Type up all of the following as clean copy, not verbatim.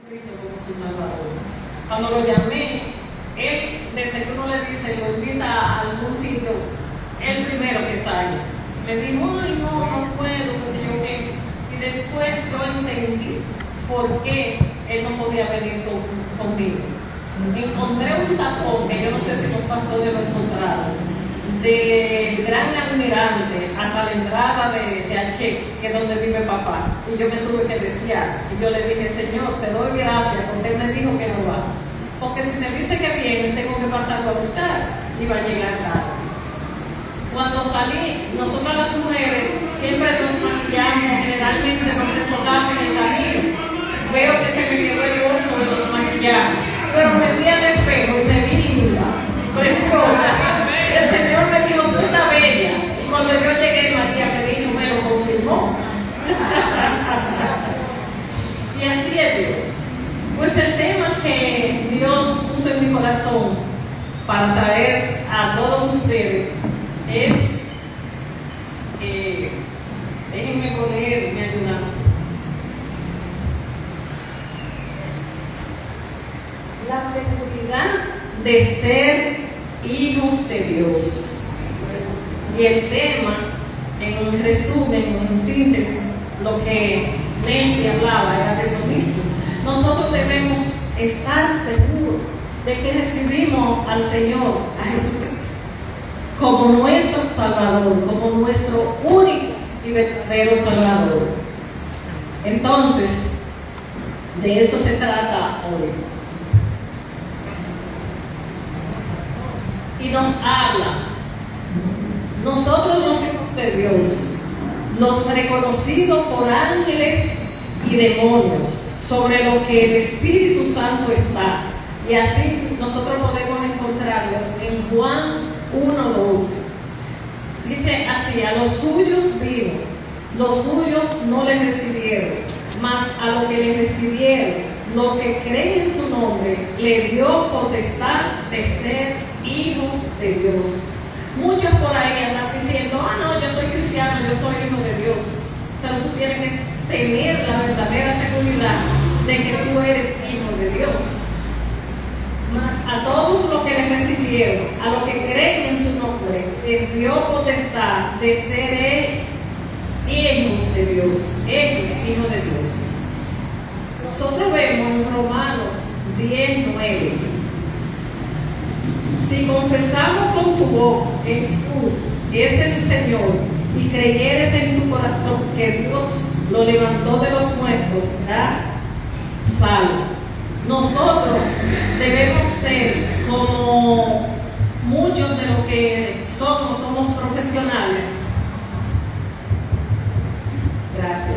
Cristo como su Salvador. Cuando lo llamé, él, desde que uno le dice, lo invita a algún sitio, el primero que está ahí, me dijo, ay, no puedo, qué sé yo qué. Y después yo entendí por qué él no podía venir conmigo. Encontré un tapón, que yo no sé si los pastores lo encontraron, del Gran Almirante hasta la entrada de Ache, que es donde vive papá, y yo me tuve que desviar, y yo le dije, Señor, te doy gracias porque él me dijo que no va, porque si me dice que viene, tengo que pasarlo a buscar, y va a llegar tarde. Cuando salí, nosotras las mujeres siempre nos maquillamos, generalmente nos enfocamos en el camino. Veo que se me quedó el bolso de los maquillajes, pero me vi al espejo y me vi linda, preciosa. El Señor me dijo, tú estás bella. Y cuando yo llegué, María Medina me lo confirmó. Y así es Dios. Pues el tema que Dios puso en mi corazón para traer a todos ustedes es, déjenme poner, me ayudan. La seguridad de ser hijos de Dios. Y el tema, en resumen, en síntesis, lo que Nancy hablaba era de eso mismo. Nosotros debemos estar seguros de que recibimos al Señor, a Jesucristo, como nuestro Salvador, como nuestro único y verdadero Salvador. Entonces, de eso se trata hoy. Y nos habla, nosotros los hijos de Dios, los reconocidos por ángeles y demonios, sobre lo que el Espíritu Santo está. Y así nosotros podemos encontrarlo en Juan 1:12. Dice así, a los suyos vino, los suyos no les recibieron, mas a los que les recibieron, los que creen en su nombre, les dio potestad de ser hijos de Dios. Muchos por ahí andan diciendo, no, yo soy cristiano, yo soy hijo de Dios. Pero tú tienes que tener la verdadera seguridad de que tú eres hijo de Dios. Mas a todos los que les recibieron, a los que creen en su nombre, les dio potestad de ser hijos de Dios, hijos de Dios. Nosotros vemos en Romanos 10:9. Si confesamos con tu boca que Jesús es el Señor y creyeres en tu corazón que Dios lo levantó de los muertos, serás salvo. Nosotros debemos ser como muchos de los que somos profesionales. Gracias.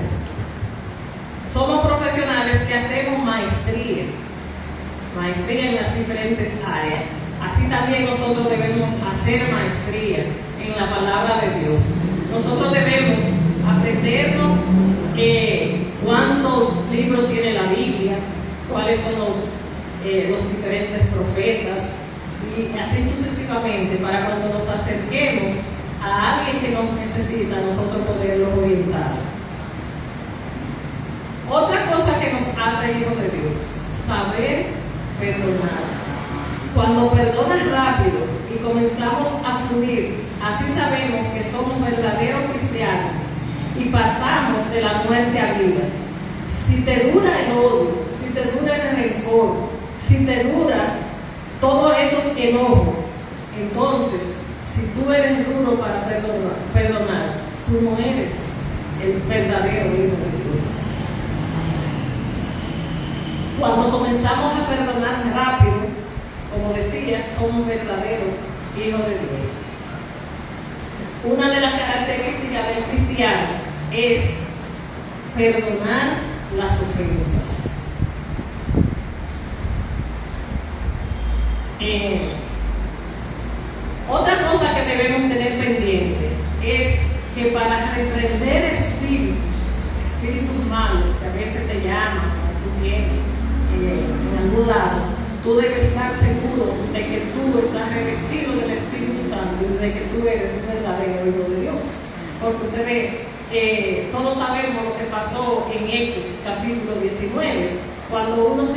Somos profesionales que hacemos maestría en las diferentes áreas. Así también nosotros debemos hacer maestría en la palabra de Dios. Nosotros debemos aprendernos cuántos libros tiene la Biblia, cuáles son los diferentes profetas, y así sucesivamente, para cuando nos acerquemos a alguien que nos necesita, nosotros poderlo orientar. Otra cosa que nos hace hijos de Dios, saber perdonar. Cuando perdonas rápido y comenzamos a fluir, así sabemos que somos verdaderos cristianos y pasamos de la muerte a vida. Si te dura el odio, si te dura el rencor, si te dura todos esos enojos, entonces, si tú eres duro para perdonar, tú no eres el verdadero hijo de Dios. Cuando comenzamos a perdonar rápido, como decía, somos verdaderos hijos de Dios. Una de las características del cristiano es perdonar las ofensas. Otra cosa que debemos tener pendiente es que para reprender espíritus malos que a veces te llaman, o tú tienes en algún lado, tú debes estar seguro de que tú estás revestido del Espíritu Santo y de que tú eres un verdadero hijo de Dios. Porque ustedes, todos sabemos lo que pasó en Hechos capítulo 19, cuando unos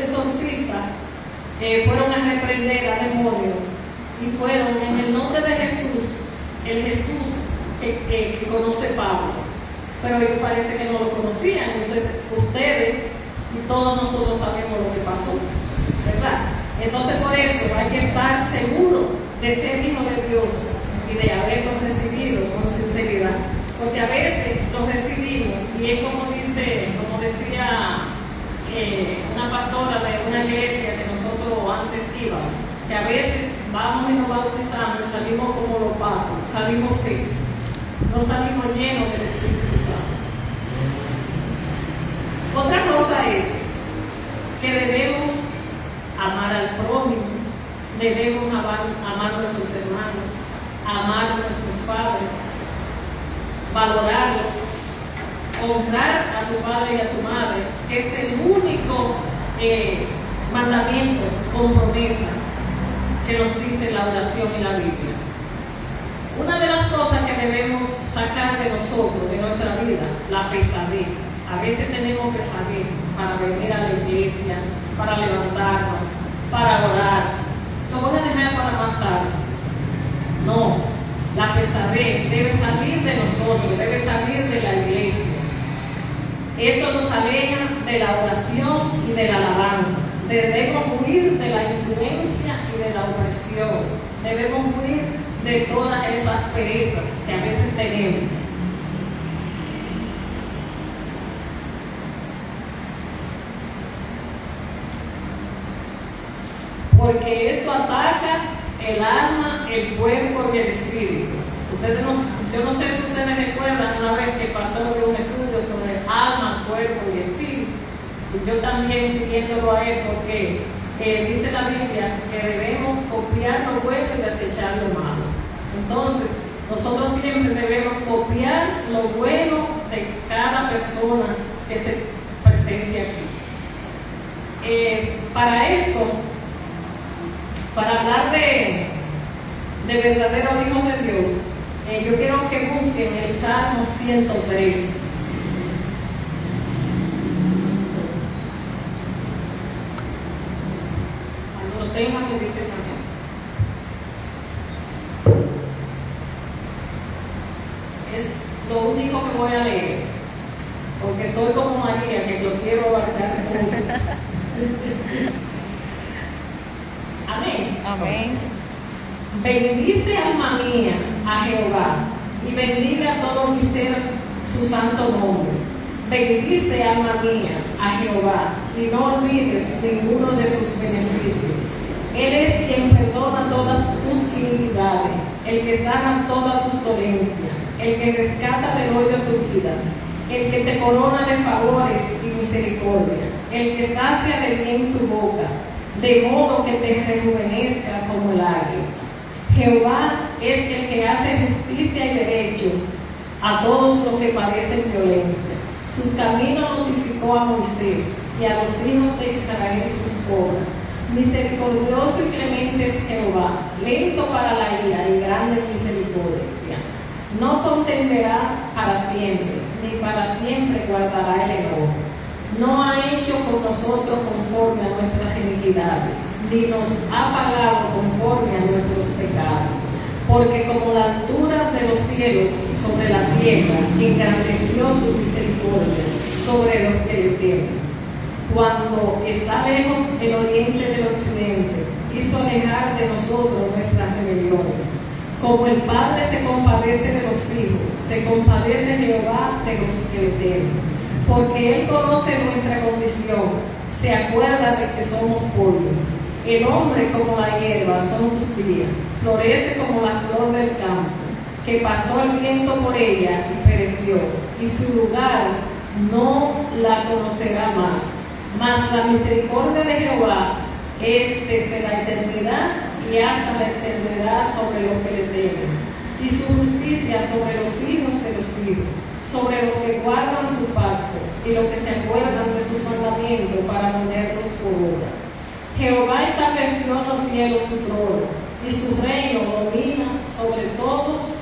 fueron a reprender a demonios y fueron en el nombre de Jesús, el Jesús que conoce Pablo. Pero ellos parece que no lo conocían. Ustedes y todos nosotros sabemos lo que pasó, ¿verdad? Entonces por eso hay que estar seguro de ser hijo de Dios y de haberlo recibido con sinceridad, porque a veces lo recibimos y es como decía una pastora de una iglesia que nosotros antes íbamos, que a veces vamos y nos bautizamos y salimos como los patos, salimos secos, no salimos llenos del Espíritu Santo. Otra cosa es que debemos amar al prójimo, debemos amar a nuestros hermanos, amar a nuestros padres, valorarlos, honrar a tu padre y a tu madre, que es el único mandamiento con promesa que nos dice la oración y la Biblia. Una de las cosas que debemos sacar de nosotros, de nuestra vida, la pesadez. A veces tenemos pesadez para venir a la iglesia, para levantarnos, para orar. Lo voy a dejar para más tarde. No, la pesadez debe salir de nosotros, debe salir de la iglesia. Esto nos aleja de la oración y de la alabanza. Debemos huir de la influencia y de la opresión. Debemos huir de todas esas perezas que a veces tenemos. Porque esto ataca el alma, el cuerpo y el espíritu. Yo no sé si ustedes recuerdan una vez que pasó de un estudio sobre alma, cuerpo y espíritu. Y yo también siguiéndolo a él, porque dice la Biblia que debemos copiar lo bueno y desechar lo malo. Entonces, nosotros siempre debemos copiar lo bueno de cada persona que se presente aquí. Para esto, para hablar de verdadero hijo de Dios, yo quiero que busquen el Salmo 103. Cuando lo tengan, me dice también. Es lo único que voy a leer, porque estoy como María, que lo quiero abarcar mucho. Amén. Amén. Bendice, alma mía, a Jehová, y bendiga todo mi ser su santo nombre. Bendice, alma mía, a Jehová, y no olvides ninguno de sus beneficios. Él es quien perdona todas tus iniquidades, el que sana todas tus dolencias, el que rescata del hoyo tu vida, el que te corona de favores y misericordia, el que sacia de bien tu boca, de modo que te rejuvenezca como el águila. Jehová es el que hace justicia y derecho a todos los que padecen violencia. Sus caminos notificó a Moisés y a los hijos de Israel sus obras. Misericordioso y clemente es Jehová, lento para la ira y grande en misericordia. No contenderá para siempre, ni para siempre guardará el enojo. No ha hecho con nosotros conforme a nuestras iniquidades, ni nos ha pagado conforme a nuestros pecados. Porque como la altura de los cielos sobre la tierra, engrandeció su misericordia sobre los que le temen. Cuando está lejos el oriente del occidente, hizo alejar de nosotros nuestras rebeliones. Como el Padre se compadece de los hijos, se compadece Jehová de los que le temen. Porque Él conoce nuestra condición, se acuerda de que somos polvo. El hombre como la hierba son sus días, florece como la flor del campo, que pasó el viento por ella y pereció, y su lugar no la conocerá más. Mas la misericordia de Jehová es desde la eternidad y hasta la eternidad sobre los que le temen, y su justicia sobre los hijos de los hijos, sobre los que guardan su pacto y los que se acuerdan de sus mandamientos para ponerlos por obra. Jehová estableció en los cielos su trono, y su reino domina sobre todos.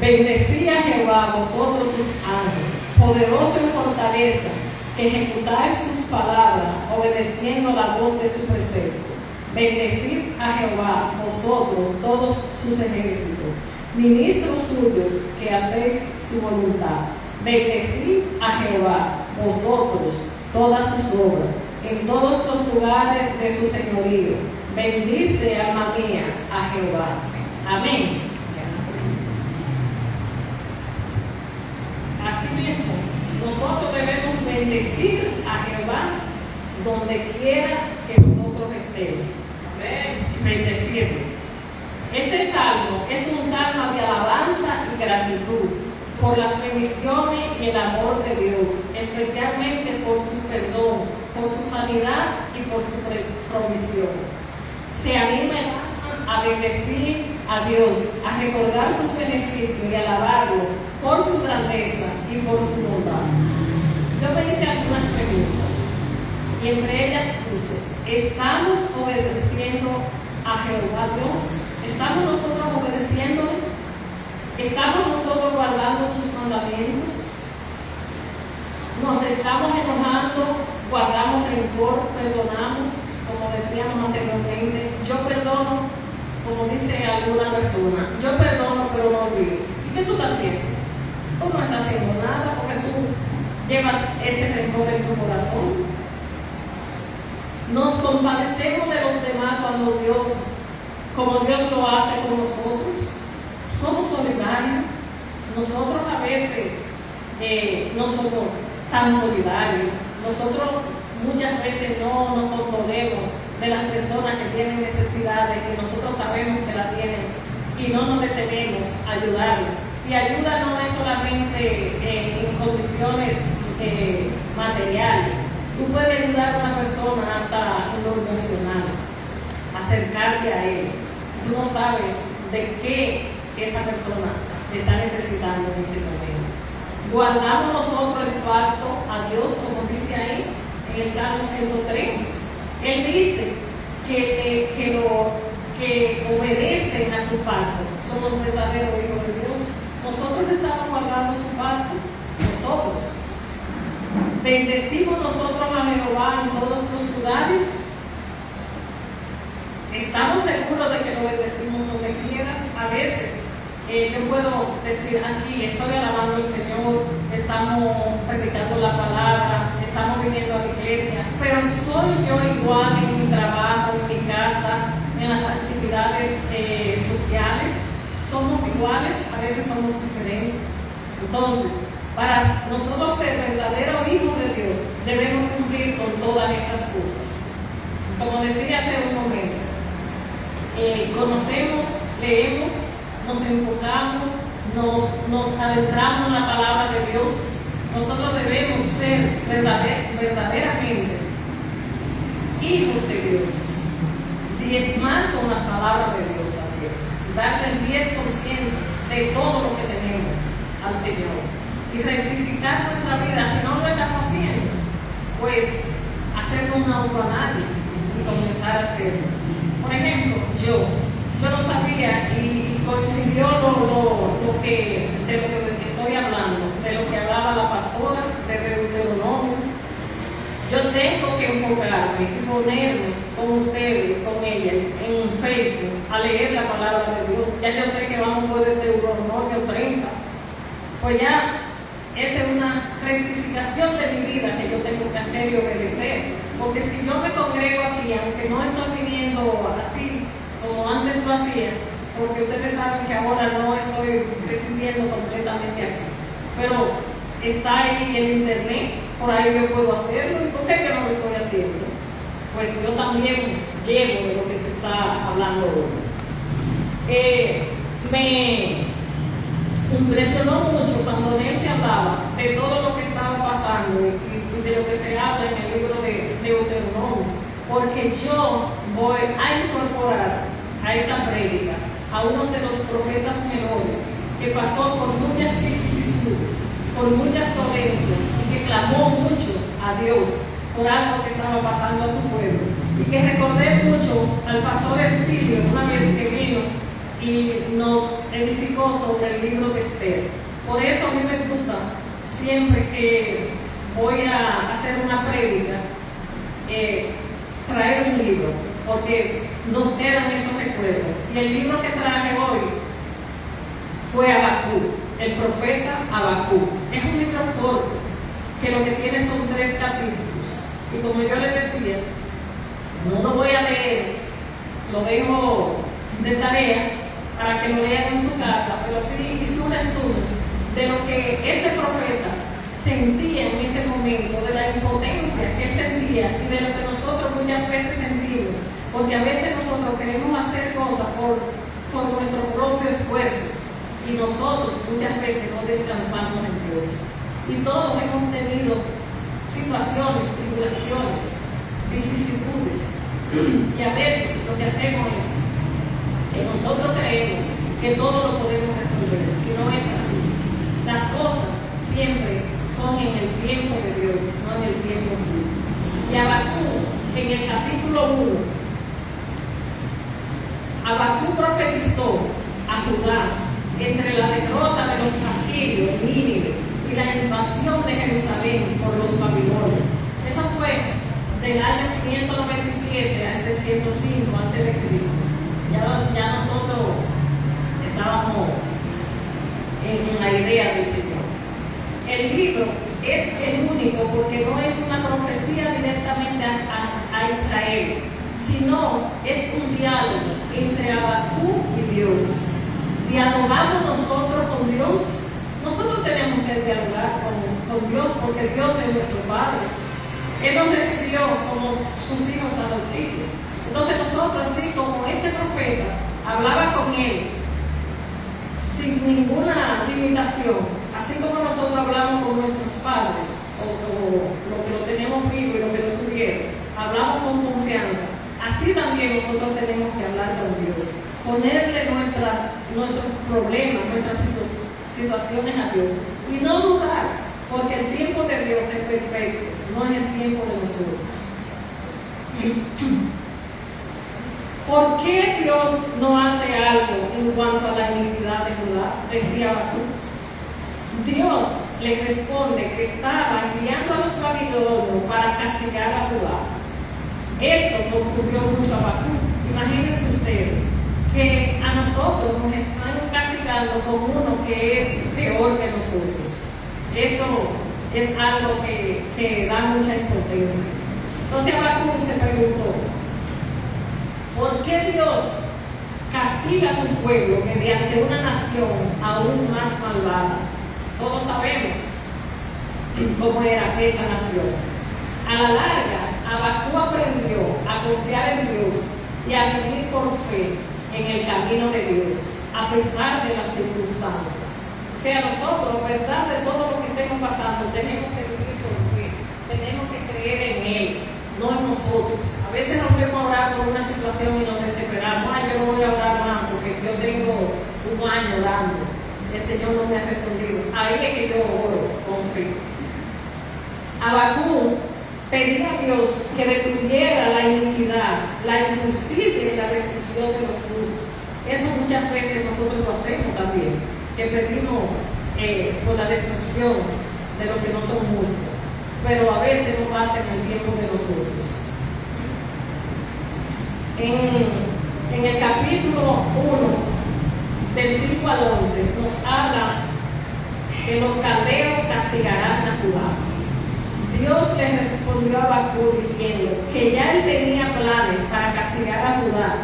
Bendecid a Jehová, vosotros sus ángeles, poderoso en fortaleza, que ejecutáis sus palabras, obedeciendo la voz de su precepto. Bendecid a Jehová, vosotros, todos sus ejércitos, ministros suyos, que hacéis su voluntad. Bendecid a Jehová, vosotros, todas sus obras, en todos los lugares de su señorío. Bendice, alma mía, a Jehová. Amén. Asimismo, nosotros debemos bendecir a Jehová donde quiera que nosotros estemos. Amén. Bendecirlo. Este salmo es un salmo de alabanza y gratitud por las bendiciones y el amor de Dios, especialmente por su perdón, por su sanidad y por su provisión. Se anima a bendecir a Dios, a recordar sus beneficios y alabarlo por su grandeza y por su bondad. Yo me hice algunas preguntas y entre ellas puso: ¿estamos obedeciendo a Jehová Dios? ¿Estamos nosotros obedeciéndole? ¿Estamos nosotros guardando sus mandamientos? ¿Nos estamos enojando? ¿Guardamos rencor? ¿Perdonamos? Como decíamos anteriormente, yo perdono, como dice alguna persona, yo perdono pero no olvido. ¿Y qué tú estás haciendo? Tú no estás haciendo nada porque tú llevas ese rencor en tu corazón. Nos compadecemos de los demás como Dios lo hace con nosotros. Somos solidarios. Nosotros a veces no somos tan solidarios. Nosotros muchas veces no nos componemos de las personas que tienen necesidades, que nosotros sabemos que la tienen, y no nos detenemos a ayudarlos. Y ayuda no es solamente en condiciones materiales. Tú puedes ayudar a una persona hasta en lo emocional, acercarte a él. Tú no sabes de qué esa persona está necesitando en ese momento. Guardamos nosotros el pacto a Dios, como dice ahí en el Salmo 103. Él dice que obedecen a su pacto son los verdaderos hijos de Dios. Nosotros estamos guardando su pacto, nosotros. Bendecimos nosotros a Jehová en todos los lugares. Estamos seguros de que lo bendecimos donde quiera. A veces yo puedo decir aquí, estoy alabando al Señor, estamos predicando la palabra, estamos viniendo a la iglesia, pero soy yo igual en mi trabajo, en mi casa, en las actividades sociales. Somos iguales, a veces somos diferentes. Entonces, para nosotros ser verdaderos hijos de Dios, debemos cumplir con todas estas cosas. Como decía hace un momento, conocemos, leemos, nos enfocamos, nos adentramos en la palabra de Dios. Nosotros debemos ser verdaderamente hijos de Dios, diezmar con la palabra de Dios también, darle el 10% de todo lo que tenemos al Señor y rectificar nuestra vida. Si no lo estamos haciendo, pues hacer un autoanálisis y comenzar a hacerlo. Por ejemplo, yo no sabía, y coincidió de lo que estoy hablando, de lo que hablaba la pastora de Deuteronomio. Yo tengo que enfocarme y ponerme con ustedes, con ella, en Facebook, a leer la palabra de Dios. Ya yo sé que vamos por el Deuteronomio 30. Pues ya esa es una rectificación de mi vida que yo tengo que hacer y obedecer. Porque si yo me congrego aquí, aunque no estoy viniendo así como antes lo hacía, porque ustedes saben que ahora no estoy residiendo completamente aquí, pero está ahí el internet, por ahí yo puedo hacerlo. ¿Y por qué que no lo estoy haciendo? Pues yo también llevo de lo que se está hablando hoy. Me impresionó mucho cuando él se hablaba de todo lo que estaba pasando y de lo que se habla en el libro de Deuteronomio, porque yo voy a incorporar a esta prédica a uno de los profetas menores que pasó por muchas vicisitudes, por muchas dolencias, y que clamó mucho a Dios por algo que estaba pasando a su pueblo, y que recordé mucho al pastor Ercilio una vez que vino y nos edificó sobre el libro de Esther. Por eso a mí me gusta siempre que voy a hacer una prédica, traer un libro, porque nos quedan esos recuerdos. Y el libro que traje hoy fue Habacuc, el profeta Habacuc. Es un libro corto, que lo que tiene son 3 capítulos. Y como yo les decía, no lo voy a leer, lo dejo de tarea para que lo lean en su casa, pero sí hice un estudio de lo que este profeta sentía en ese momento, de la impotencia que él sentía y de lo que nosotros muchas veces sentimos, porque a veces nosotros queremos hacer cosas por nuestro propio esfuerzo y nosotros muchas veces no descansamos en Dios. Y todos hemos tenido situaciones, tribulaciones, vicisitudes, y a veces lo que hacemos es que nosotros creemos que todo lo podemos resolver, y no es así. Las cosas siempre son en el tiempo de Dios, no en el tiempo mío. Y Habacuc, en el capítulo 1, Habacuc profetizó a Judá entre la derrota de los asirios en Nínive y la invasión de Jerusalén por los babilonios. Eso fue del año 597 a 705 a.C. Ya nosotros estábamos en la idea del Señor. El libro es el único porque no es una profecía directamente a Israel, sino es un diálogo entre Habacuc y Dios. ¿Dialogamos nosotros con Dios? Nosotros tenemos que dialogar con Dios porque Dios es nuestro Padre. Él nos recibió como sus hijos adoptivos. Entonces nosotros, así como este profeta hablaba con él sin ninguna limitación, así como nosotros hablamos con nuestros padres, o lo que lo tenemos vivo y lo que lo tuvieron, hablamos con confianza, así también nosotros tenemos que hablar con Dios, ponerle nuestros problemas, nuestras situaciones a Dios, y no dudar, porque el tiempo de Dios es perfecto, no es el tiempo de nosotros. ¿Por qué Dios no hace algo en cuanto a la iniquidad de Judá? Decía Habacuc. Dios le responde que estaba enviando a los babilonios para castigar a Judá. Esto confundió mucho a Habacuc. Imagínense ustedes que a nosotros nos están castigando con uno que es peor que nosotros. Eso es algo que da mucha impotencia. Entonces Habacuc se preguntó, ¿por qué Dios castiga a su pueblo mediante una nación aún más malvada? Todos sabemos cómo era esa nación. A la larga, Habacuc aprendió a confiar en Dios y a vivir por fe en el camino de Dios, a pesar de las circunstancias. O sea, nosotros, a pesar de todo lo que estemos pasando, tenemos que vivir por fe, tenemos que creer en Él, no en nosotros. A veces nos vemos a orar por una situación y nos desesperamos. Yo no voy a orar más porque yo tengo un año orando. El Señor no me ha respondido. Ahí es que yo oro con fe. Habacuc pedía a Dios que detuviera la iniquidad, la injusticia y la destrucción de los justos. Eso muchas veces nosotros lo hacemos también, que pedimos por la destrucción de los que no son justos, pero a veces no pasa en el tiempo de nosotros. En el capítulo 1, del 5 al 11, nos habla que los caldeos castigarán a Judá. Dios le respondió a Habacuc diciendo que ya él tenía planes para castigar a Judá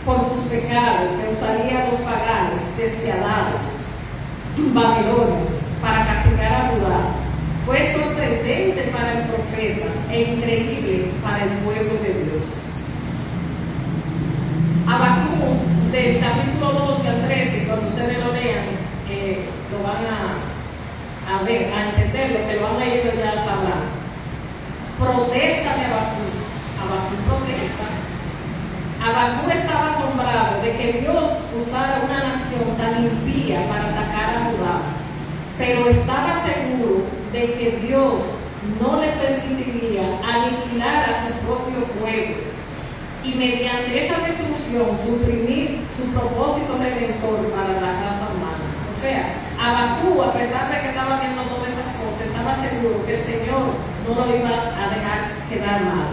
por sus pecados, que usaría a los paganos despiadados, babilonios, para castigar a Judá. Fue sorprendente para el profeta e increíble para el pueblo de Dios. Habacuc, del capítulo 12 al 13, cuando ustedes lo lean, lo van a ver, a entender lo que lo han leído ya sabrán. Protesta de Habacuc. Habacuc protesta. Habacuc estaba asombrado de que Dios usara una nación tan impía para atacar a Judá, pero estaba seguro de que Dios no le permitiría aniquilar a su propio pueblo y mediante esa destrucción suprimir su propósito redentor para la raza humana. O sea, Habacuc, a pesar de que estaba viendo todas esas cosas, estaba seguro que el Señor no lo iba a dejar quedar mal.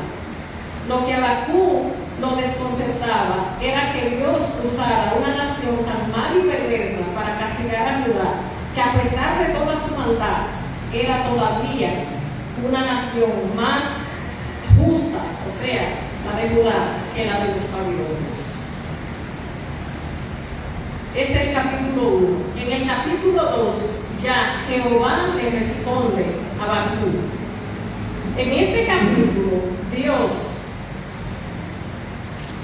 Lo que Habacuc lo desconcertaba era que Dios usara una nación tan mal y perversa para castigar a Judá, que a pesar de toda su maldad, era todavía una nación más justa, o sea, la de Judá, que la de los babilonios. Este es el capítulo 1. En el capítulo 2, ya Jehová le responde a Habacuc. En este capítulo, Dios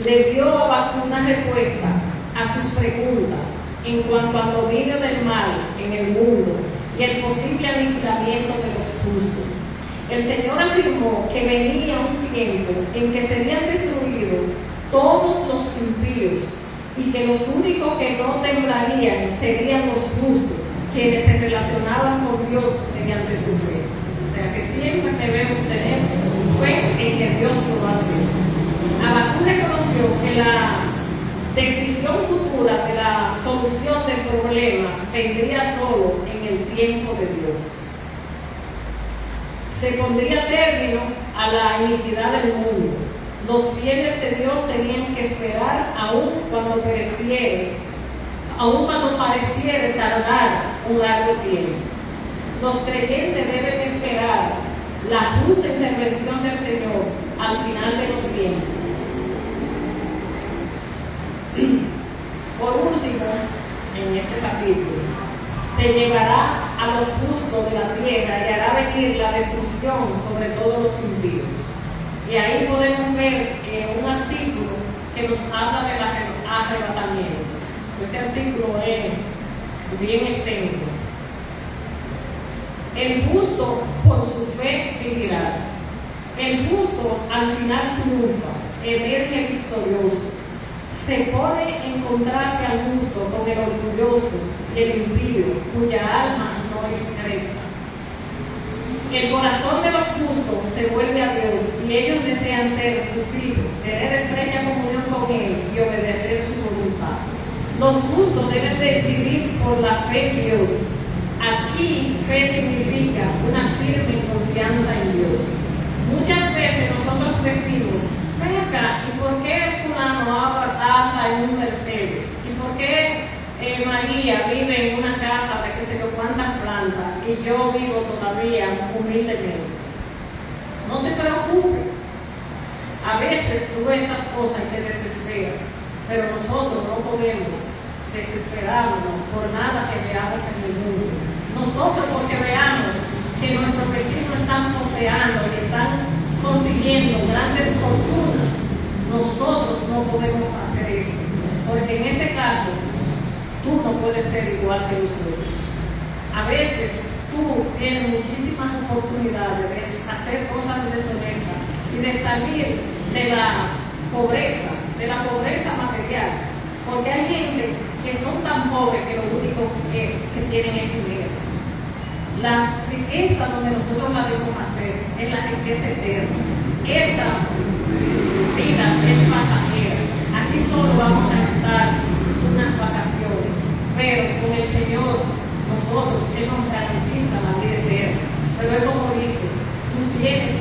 le dio a Habacuc una respuesta a sus preguntas en cuanto al dominio del mal en el mundo y el posible aniquilamiento de los justos. El Señor afirmó que venía un tiempo en que serían destruidos todos los impíos y que los únicos que no temblarían serían los justos, quienes se relacionaban con Dios mediante su fe. O sea que siempre debemos tener fe en que Dios lo va a hacer. Habacuc reconoció que la decisión futura de la solución del problema vendría solo en el tiempo de Dios. Se pondría término a la iniquidad del mundo. Los fieles de Dios tenían que esperar aun cuando pareciera tardar un largo tiempo. Los creyentes deben esperar la justa intervención del Señor al final de los tiempos. Por último, en este capítulo, se llevará a los justos de la tierra y hará venir la destrucción sobre todos los impíos. Y ahí podemos ver un artículo que nos habla del arrebatamiento. Este artículo es bien extenso. El justo por su fe vivirá. El justo al final triunfa, emerge victorioso. Se pone en contraste al justo con el orgulloso y el impío, cuya alma no es recta. El corazón de los justos se vuelve a Dios y ellos desean ser sus hijos, tener estrecha comunión con Él y obedecer su voluntad. Los justos deben de vivir por la fe en Dios. Aquí fe significa una firme confianza en Dios. Muchas veces nosotros decimos, ven acá, ¿y por qué fulano anda en un Mercedes? ¿Y por qué María vive en una casa de qué sé yo cuántas plantas y yo vivo todavía humildemente? No te preocupes. A veces tú ves esas cosas y te desesperas, pero nosotros no podemos desesperarnos por nada que veamos en el mundo. Nosotros porque veamos que nuestros vecinos están posteando y están consiguiendo grandes fortunas, nosotros no podemos hacer esto, porque en este caso tú no puedes ser igual que nosotros. A veces tú tienes muchísimas oportunidades de hacer cosas deshonestas y de salir de la pobreza material, porque hay gente que son tan pobres que lo único que tienen es dinero. La riqueza donde nosotros la debemos hacer es la riqueza eterna. Esta vida es pasajera. Aquí solo vamos a estar unas vacaciones, pero con el Señor nosotros, Él nos garantiza la vida eterna. Pero Él como dice, tú tienes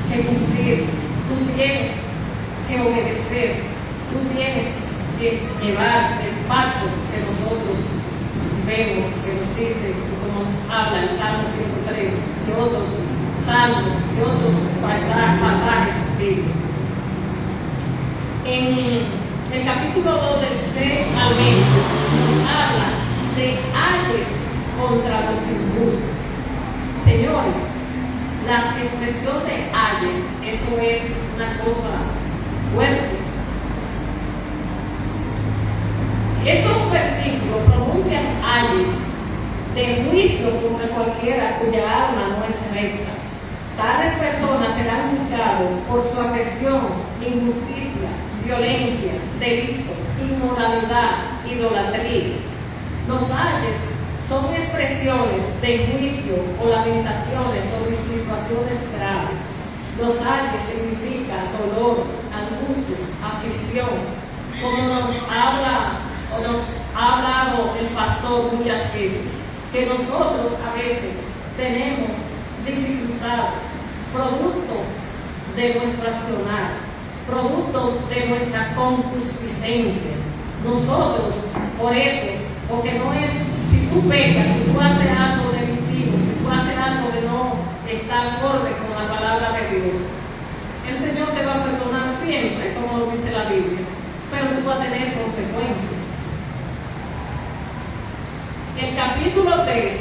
que cumplir, tú tienes que obedecer, tú tienes que llevar el pacto que nosotros vemos, que nos dice, como nos habla el Salmo 103 y otros salmos y otros pasajes bíblicos. En el capítulo 2 del C al 20 nos habla de ayes contra los injustos. Señores, la expresión de ayes, eso es una cosa fuerte. Estos versículos pronuncian ayes de juicio contra cualquiera cuya alma no es recta. Tales personas serán juzgados por su agresión, injusticia, violencia, delito, inmoralidad, idolatría. Los ayes son expresiones de juicio o lamentaciones sobre situaciones graves. Los ayes significan dolor, angustia, aflicción, como nos ha hablado el pastor muchas veces, que nosotros a veces tenemos dificultades, producto de nuestro accionar, producto de nuestra concupiscencia. Nosotros, por eso, porque no es, si tú pecas, si tú haces algo delictivo, si tú haces algo que no está acorde con la palabra de Dios, el Señor te va a perdonar siempre, como lo dice la Biblia, pero tú vas a tener consecuencias. El capítulo 3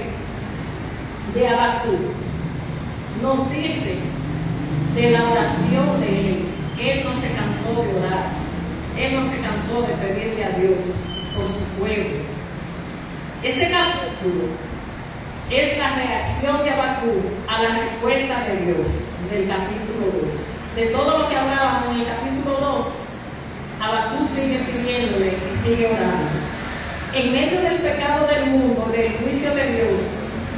de Habacuc nos dice de la oración de él. Él no se cansó de orar, él no se cansó de pedirle a Dios por su pueblo. Este capítulo es la reacción de Habacuc a la respuesta de Dios del capítulo 2. De todo lo que hablábamos en el capítulo 2, Habacuc sigue pidiéndole y sigue orando. En medio del pecado del mundo, del juicio de Dios,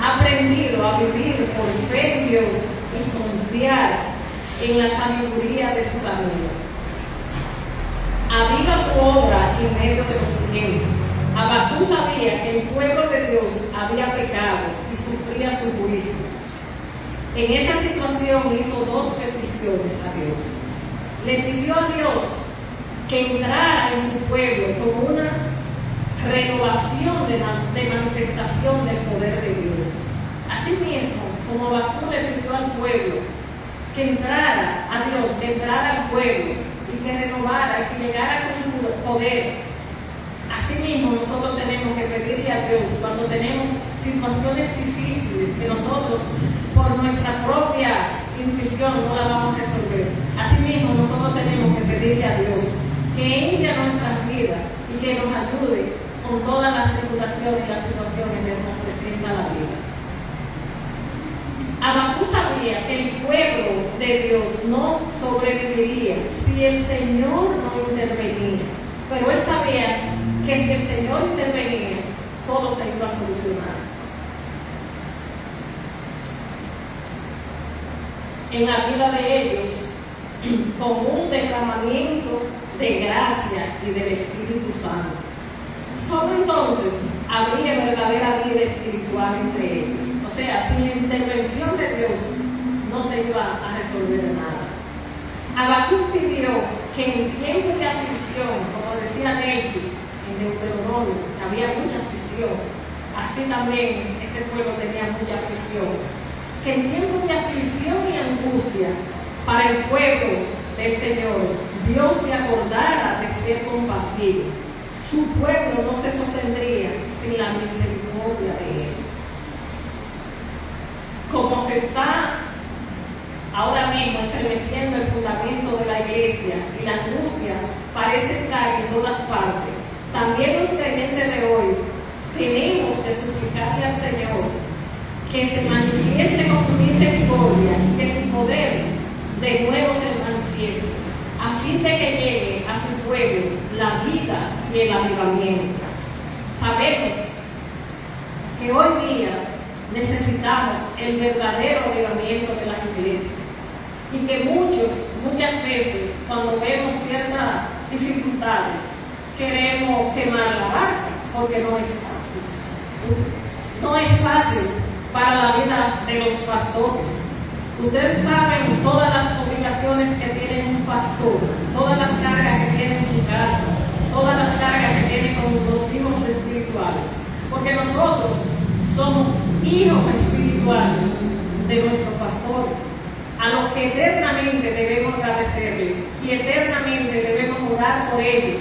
ha aprendido a vivir por fe en Dios y confiar en la sabiduría de su camino. Aviva tu obra en medio de los tiempos. Habacuc sabía que el pueblo de Dios había pecado y sufría su juicio. En esa situación hizo dos peticiones a Dios. Le pidió a Dios que entrara en su pueblo con una renovación de manifestación del poder de Dios. Asimismo, como Habacuc le pidió al pueblo que entrara a Dios, que entrara al pueblo y que renovara y que llegara con poder. Asimismo, nosotros tenemos que pedirle a Dios cuando tenemos situaciones difíciles que nosotros por nuestra propia intuición no la vamos a resolver. Asimismo, nosotros tenemos que pedirle a Dios que entre a nuestras vidas y que nos ayude con todas las tribulaciones y las situaciones que nos presenta la vida. Habacuc sabía que el pueblo de Dios no sobreviviría si el Señor no intervenía, pero él sabía que si el Señor intervenía, todo se iba a solucionar. En la vida de ellos, con un derramamiento de gracia y del Espíritu Santo. Solo entonces habría verdadera vida espiritual entre ellos. O sea, sin la intervención de Dios no se iba a resolver nada. Habacuc pidió que en tiempo de aflicción, como decía Nelson en Deuteronomio, que había mucha aflicción, así también este pueblo tenía mucha aflicción, que en tiempo de aflicción y angustia para el pueblo del Señor, Dios se acordara de ser compasivo. Su pueblo no se sostendría sin la misericordia de Él. Como se está ahora mismo estremeciendo el fundamento de la iglesia y la angustia parece estar en todas partes, también los creyentes de hoy tenemos que suplicarle al Señor que se manifieste con misericordia, que su poder de nuevo se manifieste, a fin de que llegue a su pueblo la vida y el avivamiento. Sabemos que hoy día necesitamos el verdadero avivamiento de las iglesias y que muchas veces cuando vemos ciertas dificultades queremos quemar la barca porque no es fácil. No es fácil para la vida de los pastores. Ustedes saben todas las obligaciones que tiene un pastor, todas las cargas que tiene en su casa, todas las cargas que tiene con los hijos espirituales, porque nosotros somos hijos espirituales de nuestro pastor, a los que eternamente debemos agradecerle y eternamente debemos orar por ellos,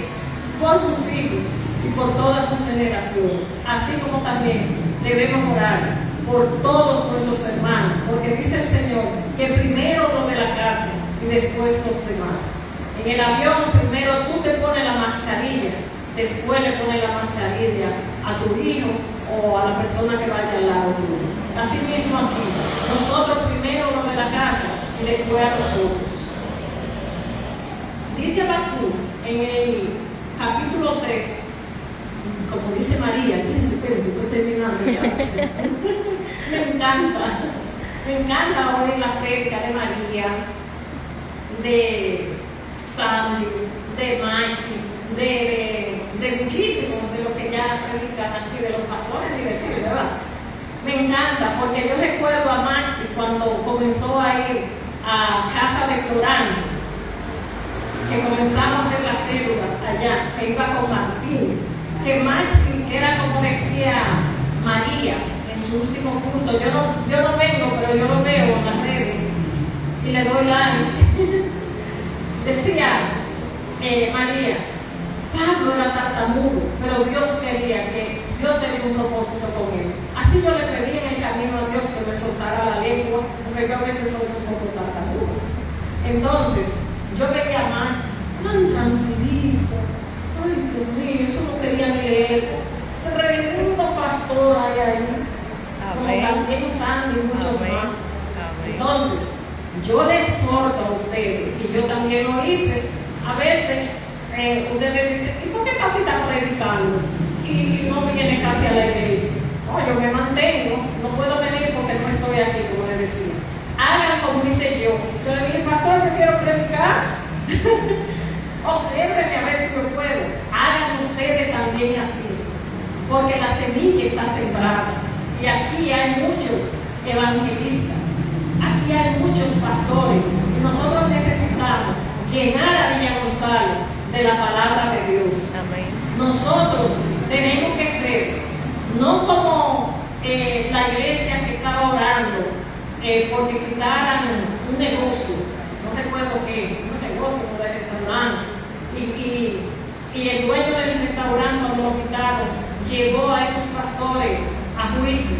por sus hijos y por todas sus generaciones, así como también debemos orar por todos nuestros hermanos, porque dice el Señor que primero los de la casa y después los demás. En el avión primero tú te pones la mascarilla, después le pones la mascarilla a tu hijo o a la persona que vaya al lado tuyo. Así mismo aquí, nosotros primero los de la casa y después a nosotros. Dice Habacuc en el capítulo 3, como dice María, estoy terminando ya. Me encanta oír la prédica de María, de Sandy, de Maxi, de muchísimos de los que ya predican aquí, de los pastores, y decir, ¿verdad? Me encanta porque yo recuerdo a Maxi cuando comenzó a ir a casa de Florán, que comenzamos a hacer las células allá, que iba con Martín, que Maxi era como decía María en su último punto. Yo no vengo, pero yo lo veo en las redes y le doy like. Decía María, Pablo era tartamudo, pero Dios quería que Dios tenía un propósito con él. Así yo le pedí en el camino a Dios que me soltara la lengua, porque yo a veces soy un poco tartamudo. Entonces, yo veía más tan tranquilito. Ay, Dios mío, eso no quería ni leer. Tremendo pastor hay ahí, como también Sandy y muchos más. Entonces, yo les exhorto a ustedes, y yo también lo hice, a veces ustedes dicen, ¿y por qué papi está predicando? Y no viene casi a la iglesia. No, yo me mantengo, no puedo venir porque no estoy aquí, como le decía. Hagan como hice yo. Yo le dije, pastor, yo quiero predicar. Obsérvenme a ver si yo puedo. Hagan ustedes también así, porque la semilla está sembrada. Y aquí hay muchos evangelistas, aquí hay muchos pastores. Y nosotros necesitamos llenar a Villa González de la palabra de Dios. Amén. Nosotros tenemos que ser, no como la iglesia que estaba orando porque quitaran un negocio, no recuerdo qué, un negocio de restaurante, y el dueño del restaurante, cuando lo quitaron, llevó a esos pastores a juicio,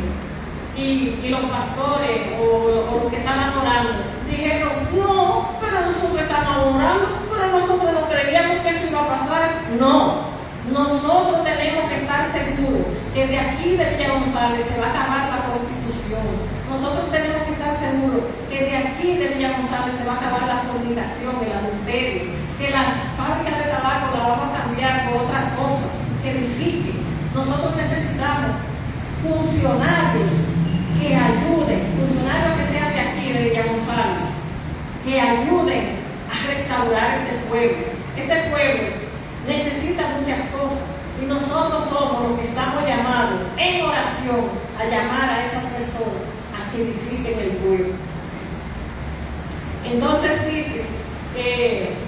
y los pastores o los que estaban orando dijeron, no, pero nosotros estamos orando, pero nosotros no creíamos que eso iba a pasar. No, nosotros tenemos que estar seguros que de aquí de Villa González se va a acabar la prostitución. Nosotros tenemos que estar seguros que de aquí de Villa González se va a acabar la fornicación, el adulterio, que la fábrica de tabaco la vamos a cambiar por otra cosa, que edifique. Nosotros necesitamos funcionarios que ayuden, funcionarios que sean de aquí, de Villa González, que ayuden a restaurar este pueblo. Este pueblo necesita muchas cosas y nosotros somos los que estamos llamados en oración a llamar a esas personas a que edifiquen el pueblo. Entonces dice,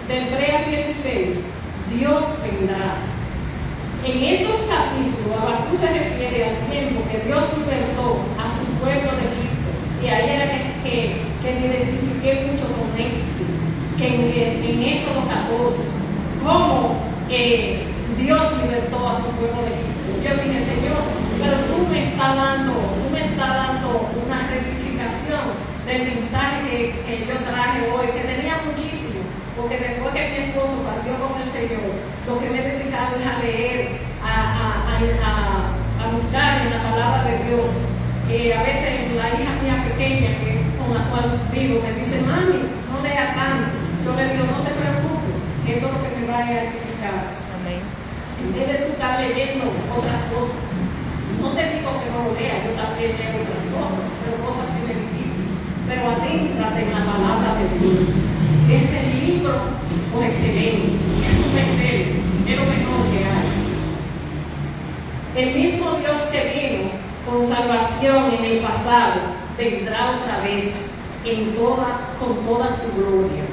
del 3 al 16, Dios vendrá. En estos capítulos, Habacuc se refiere al tiempo que Dios libertó a su pueblo de Egipto. Y ahí era que me identifiqué mucho con Éxodo, que en Éxodo 14, cómo Dios libertó a su pueblo de Egipto. Yo dije, Señor, pero tú me estás dando una rectificación del mensaje que yo traje hoy, que tenía muchísimo, porque después que mi esposo partió con el Señor, lo que me he dedicado es a leer, a buscar en la palabra de Dios, que a veces la hija mía pequeña, con la cual vivo, me dice, mami, no lea tanto. Yo le digo, no te preocupes, que esto es lo que me va a edificar. Amén. En vez de tú estar leyendo otras cosas, no te digo que no lo leas, yo también leo otras cosas, pero cosas que me edifiquen. Pero adéntrate en la palabra de Dios. Es el libro por excelencia, es un bestseller, es lo mejor que hay. El mismo Dios que vino con salvación en el pasado, vendrá otra vez con toda su gloria.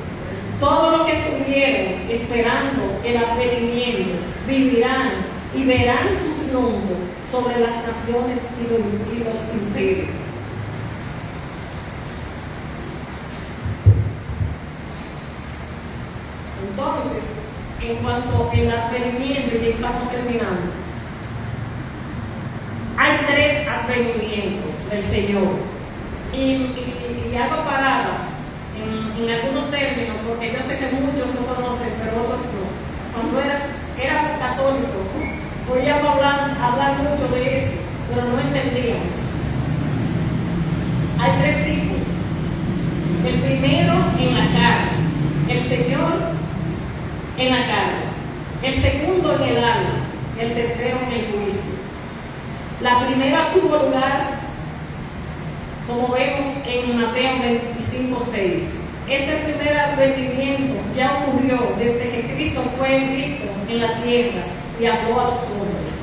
Todos los que estuvieron esperando el advenimiento vivirán y verán su triunfo sobre las naciones y los imperios. Entonces, en cuanto al advenimiento, y ya estamos terminando, hay 3 advenimientos del Señor. Y hago paradas en algunos términos, porque yo sé que muchos lo conocen, pero otros no. Cuando éramos católicos, podíamos hablar mucho de eso, pero no entendíamos. Hay 3 tipos. El primero en la carne, el Señor en la carne. El segundo en el alma, el tercero en el juicio. La primera tuvo lugar, como vemos en Mateo 25:6. Este primer advenimiento ya ocurrió desde que Cristo fue visto en la tierra y habló a los hombres.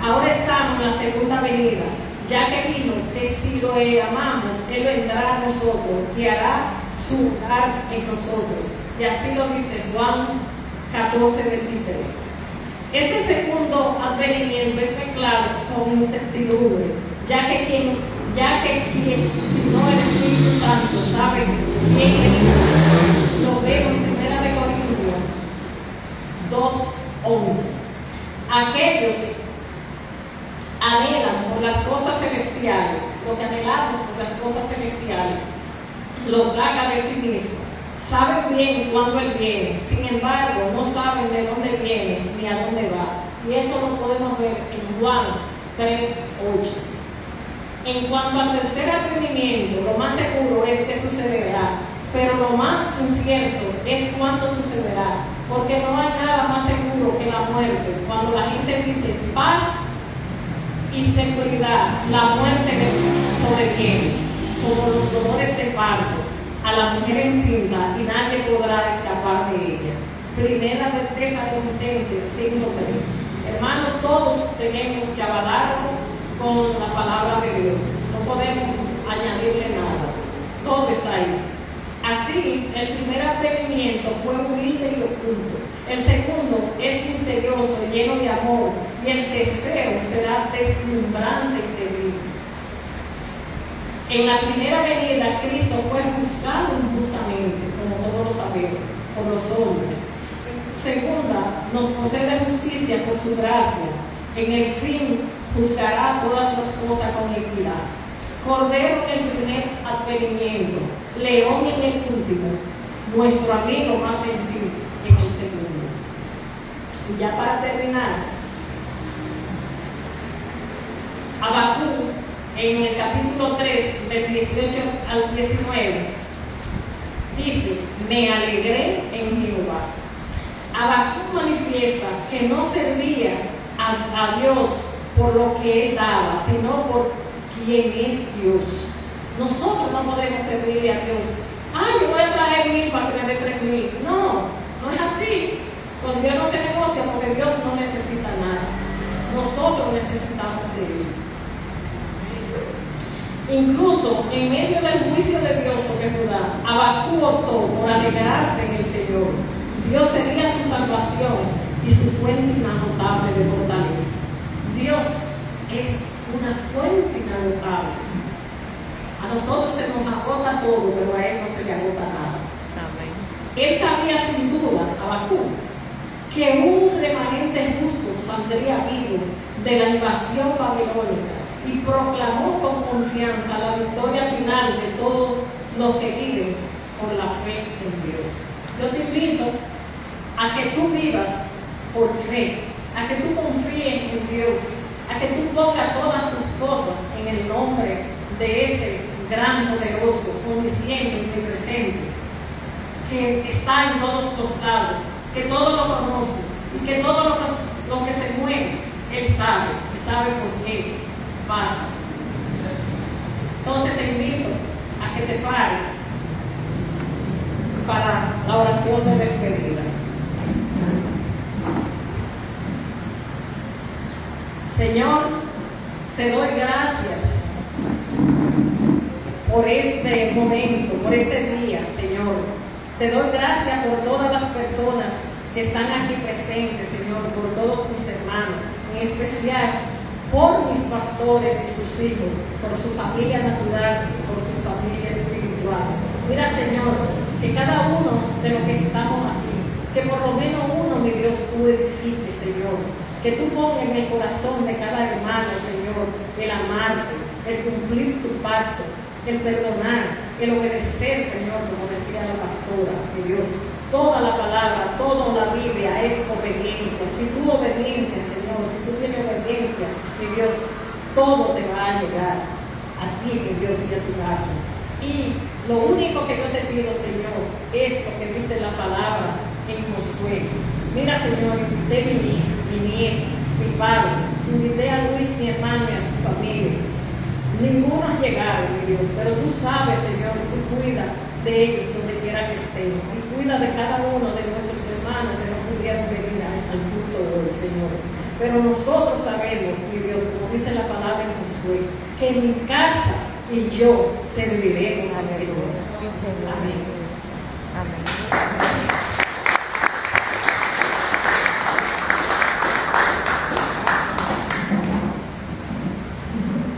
Ahora estamos en la segunda venida, ya que dijo que si lo amamos, Él vendrá a nosotros y hará su hogar en nosotros. Y así lo dice Juan 14:23. Este segundo advenimiento es mezclado con incertidumbre, ya que quien, si no el Espíritu Santo, sabe quién es Dios. Lo veo en 1 de Corintios 2:11. Aquellos anhelan por las cosas celestiales, lo que anhelamos por las cosas celestiales, los saca de sí mismo. Saben bien cuándo Él viene, sin embargo, no saben de dónde viene ni a dónde va. Y eso lo podemos ver en Juan 3:8. En cuanto al tercer advenimiento, lo más seguro es que sucederá, pero lo más incierto es cuándo sucederá, porque no hay nada más seguro que la muerte. Cuando la gente dice paz y seguridad, la muerte sobreviene, como los dolores de parto a la mujer encinta, y nadie podrá escapar de ella. Primera de Tesalonicenses 5:3. Hermanos, todos tenemos que avalarlo con la palabra de Dios. No podemos añadirle nada. Todo está ahí. Así, el primer advenimiento fue humilde y oculto. El segundo es misterioso, lleno de amor. Y el tercero será deslumbrante y terrible. En la primera venida, Cristo fue juzgado injustamente, como todos lo sabemos, por los hombres. En su segunda, nos concede justicia por su gracia. En el fin, juzgará todas las cosas con equidad. Cordero en el primer advenimiento, león en el último, nuestro amigo más gentil en el segundo. Y ya para terminar, Habacuc, en el capítulo 3, del 18 al 19, dice: me alegré en Jehová. Habacuc manifiesta que no servía a Dios por lo que Él daba, sino por quien es Dios. Nosotros no podemos servirle a Dios. Yo voy a traer 1,000 para que me dé 3,000. No, no es así. Con Dios no se negocia, porque Dios no necesita nada. Nosotros necesitamos de Él. Incluso en medio del juicio de Dios sobre Judá, Habacuc optó por alegrarse en el Señor. Dios sería su salvación y su fuente inagotable de fortaleza. Dios es una fuente inagotable. A nosotros se nos agota todo, pero a Él no se le agota nada. Amén. Él sabía sin duda, Habacuc, que un remanente justo saldría vivo de la invasión babilónica, y proclamó con confianza la victoria final de todos los que viven por la fe en Dios. Yo te invito a que tú vivas por fe, a que tú confíes en Dios, a que tú pongas todas tus cosas en el nombre de ese gran poderoso, omnisciente, omnipresente, que está en todos los costados, que todo lo conoce y que todo lo que se mueve, Él sabe y sabe por qué pasa. Entonces te invito a que te pares para la oración de despedida. Señor, te doy gracias por este momento, por este día, Señor. Te doy gracias por todas las personas que están aquí presentes, Señor, por todos mis hermanos, en especial por mis pastores y sus hijos, por su familia natural y por su familia espiritual. Mira, Señor, que cada uno de los que estamos aquí, que por lo menos uno, mi Dios, tú edifiques, Señor. Que tú pongas en el corazón de cada hermano, Señor, el amarte, el cumplir tu pacto, el perdonar, el obedecer, Señor, como decía la pastora, de Dios. Toda la palabra, toda la Biblia es obediencia. Si tú obediencia, Señor, si tú tienes obediencia, mi Dios, todo te va a llegar a ti, mi Dios, y a tu casa. Y lo único que yo te pido, Señor, es lo que dice la palabra en Josué. Mira, Señor, invité a mi hija, mi nieto, mi padre, invité a Luis, mi hermano, y a su familia. Ninguno ha llegado, mi Dios, pero tú sabes, Señor, tú cuida de ellos donde quiera que estén. Y cuida de cada uno de nuestros hermanos que no pudieron venir al culto hoy, Señor. Pero nosotros sabemos, mi Dios, como dice la palabra en Josué, que mi casa y yo serviremos al Aleluya. Señor. Sí, Señor. Amén.